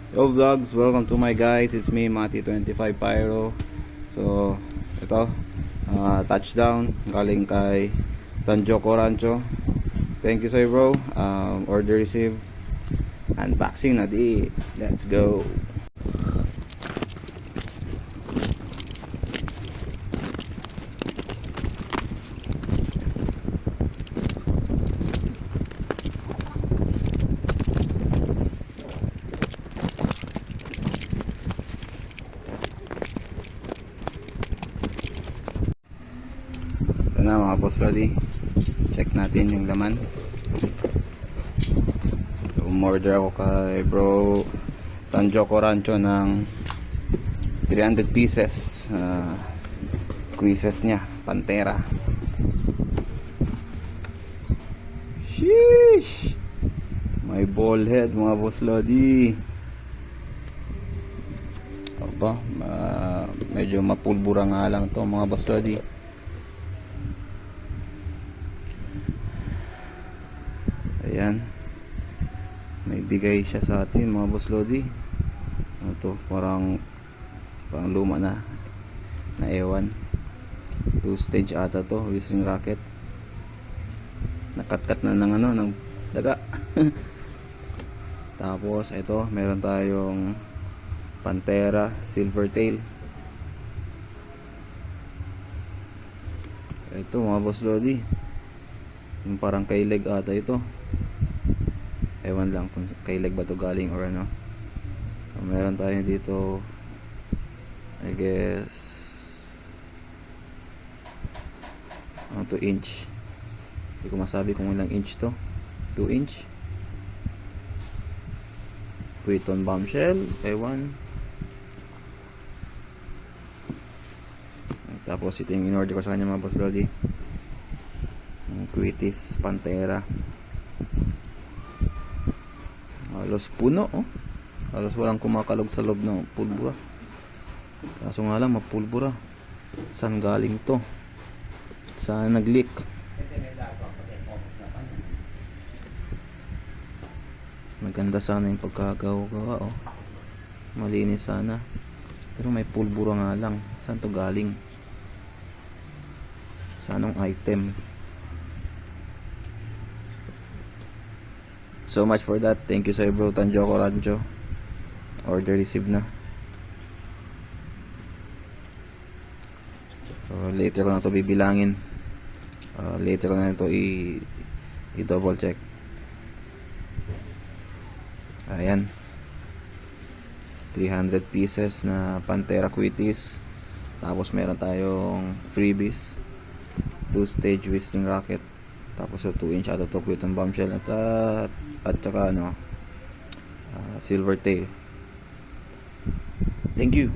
Yo vlogs, welcome to my guys. It's me, Mati25 Pyro. So, ito, touchdown galing kay Tanjo Corancho. Thank you sir bro. Order received. Unboxing na this. Let's go. Ito na mga boss lodi, check natin yung laman. So umorder ako kay bro Tanjo Corancho ng 300 pieces quizzes niya, Pantera. Sheesh, may ball head mga boss lodi. Aba, medyo mapulbura nga lang to mga boss lodi. Ayan, may bigay siya sa atin mga boss lodi. Ito parang luma na ewan, 2 stage ata to, whistling rocket. Nakatkat na ng daga. Tapos ito meron tayong Pantera Silvertail. Ito mga boss lodi, yung parang kailig ata ito, ewan lang kung kailig ba to galing or ano. So, meron tayo dito, I guess 2 inch. Hindi ko masabi kung ilang inch to. 2 inch Quitton bombshell, ewan. Tapos ito yung in-order ko sa kanya mga boss lodi, Quittis Pantera. Halos puno, oh. Halos walang kumakalog sa loob ng pulbura. Kaso nga lang mapulbura. Saan galing to? Saan nag-leak? Maganda sana yung pagkagawa, oh. Malinis sana. Pero may pulbura nga lang. Saan to galing? Sa anong item? So much for that. Thank you sir bro Tanjo Corancho. Order received na. So later ko na to bibilangin. Later ko na ito i-double check. Ayan, 300 pieces na Pantera Quittis. Tapos meron tayong freebies, 2 stage whistling rocket. Tapos 2 inch ata to Quitton bombshell at saka Silvertail. Thank you.